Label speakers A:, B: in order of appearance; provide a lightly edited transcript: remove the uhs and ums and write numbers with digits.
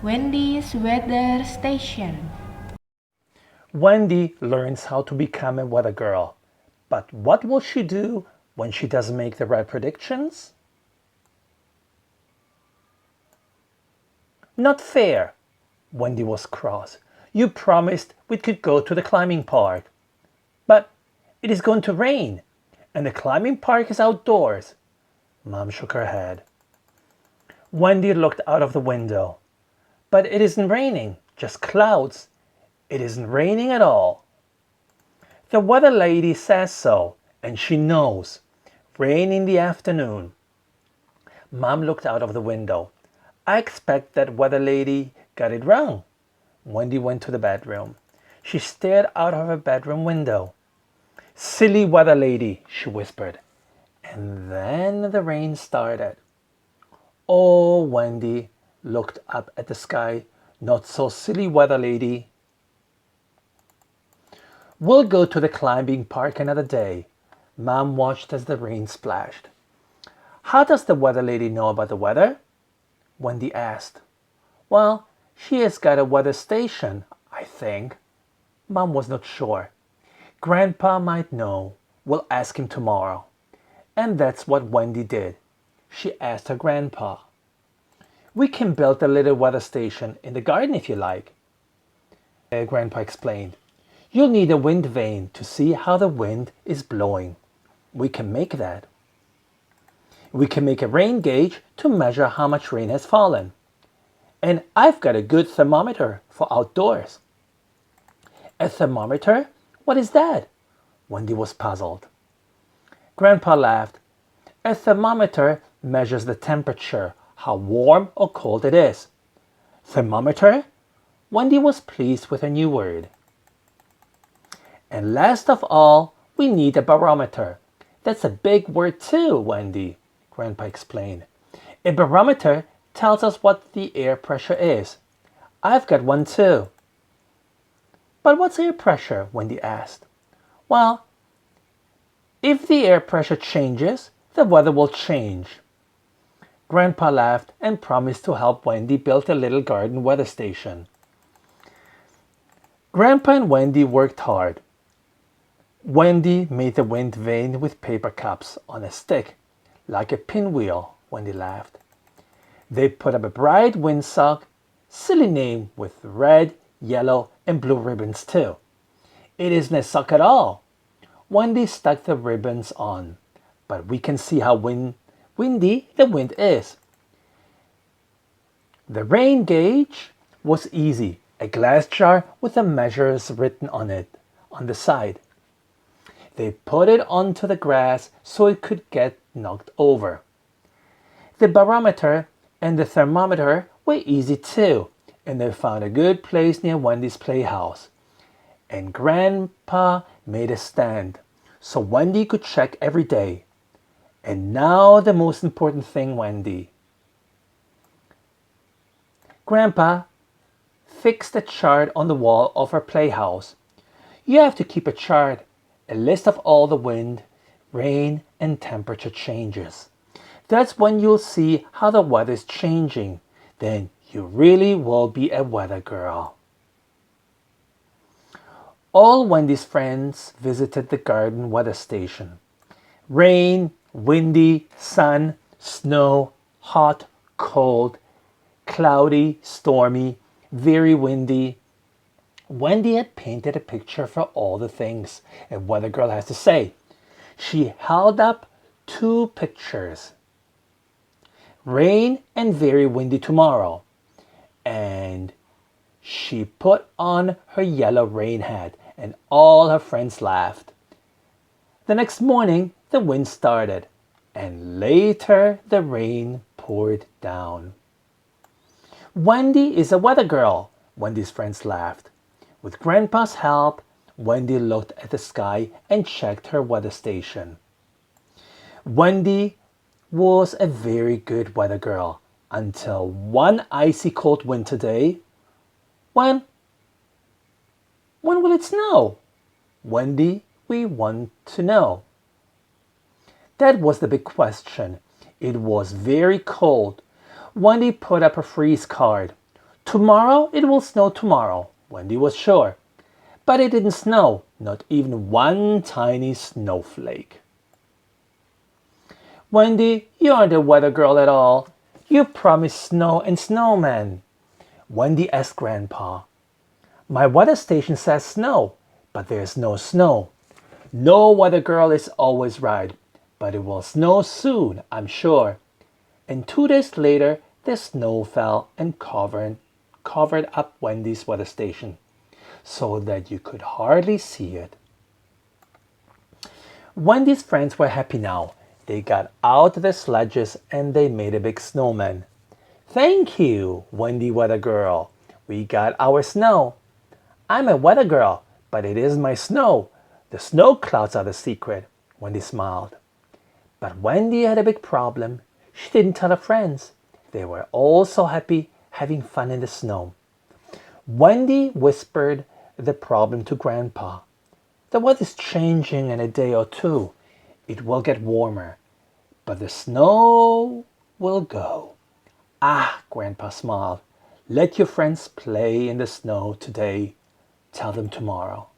A: Wendy's weather station.
B: Wendy learns how to become a weather girl. But what will she do when she doesn't make the right predictions? Not fair. Wendy was cross. You promised we could go to the climbing park. But it is going to rain, and the climbing park is outdoors. Mom shook her head. Wendy looked out of the window. But it isn't raining, just clouds. It isn't raining at all. The weather lady says so, and she knows. Rain in the afternoon. Mom looked out of the window. I expect that weather lady got it wrong. Wendy went to the bedroom. She stared out of her bedroom window. Silly weather lady, she whispered. And then the rain started. Oh, Wendy looked up at the sky. Not so silly, weather lady. We'll go to the climbing park another day. Mom watched as the rain splashed. How does the weather lady know about the weather? Wendy asked. Well, she has got a weather station, I think. Mom was not sure. Grandpa might know. We'll ask him tomorrow. And that's what Wendy did. She asked her grandpa. We can build a little weather station in the garden if you like. Grandpa explained. You'll need a wind vane to see how the wind is blowing. We can make that. We can make a rain gauge to measure how much rain has fallen. And I've got a good thermometer for outdoors. A thermometer? What is that? Wendy was puzzled. Grandpa laughed. A thermometer measures the temperature, how warm or cold it is. Thermometer? Wendy was pleased with her new word. And last of all, we need a barometer. That's a big word too, Wendy, Grandpa explained. A barometer tells us what the air pressure is. I've got one too. But what's air pressure? Wendy asked. Well, if the air pressure changes, the weather will change. Grandpa laughed and promised to help Wendy build a little garden weather station. Grandpa and Wendy worked hard. Wendy made the wind vane with paper cups on a stick, like a pinwheel, Wendy laughed. They put up a bright windsock, silly name with red, yellow, and blue ribbons too. It isn't a sock at all. Wendy stuck the ribbons on, but we can see how windy the wind is. The rain gauge was easy, a glass jar with the measures written on it, on the side. They put it onto the grass so it could get knocked over. The barometer and the thermometer were easy too, and they found a good place near Wendy's playhouse. And Grandpa made a stand so Wendy could check every day. And now the most important thing, Wendy. Grandpa fixed a chart on the wall of her playhouse. You have to keep a chart, a list of all the wind, rain, and temperature changes. That's when you'll see how the weather is changing. Then you really will be a weather girl. All Wendy's friends visited the garden weather station. Rain, windy, sun, snow, hot, cold, cloudy, stormy, very windy. Wendy had painted a picture for all the things a weather girl has to say. She held up 2 pictures. Rain and very windy tomorrow. And she put on her yellow rain hat, and all her friends laughed. The next morning, the wind started, and later the rain poured down. Wendy is a weather girl, Wendy's friends laughed. With Grandpa's help, Wendy looked at the sky and checked her weather station. Wendy was a very good weather girl until one icy cold winter day. When will it snow? Wendy, we want to know. That was the big question. It was very cold. Wendy put up a freeze card. Tomorrow it will snow tomorrow, Wendy was sure. But it didn't snow, not even one tiny snowflake. Wendy, you aren't a weather girl at all. You promised snow and snowmen. Wendy asked Grandpa. My weather station says snow, but there's no snow. No weather girl is always right, but it will snow soon, I'm sure. And 2 days later, the snow fell and covered up Wendy's weather station, so that you could hardly see it. Wendy's friends were happy now. They got out their sledges and they made a big snowman. Thank you, Wendy Weather Girl. We got our snow. I'm a weather girl, but it is my snow. The snow clouds are the secret, Wendy smiled. But Wendy had a big problem. She didn't tell her friends. They were all so happy having fun in the snow. Wendy whispered the problem to Grandpa. The weather's changing in a day or two. It will get warmer, but the snow will go. Ah, Grandpa smiled. Let your friends play in the snow today. Tell them tomorrow.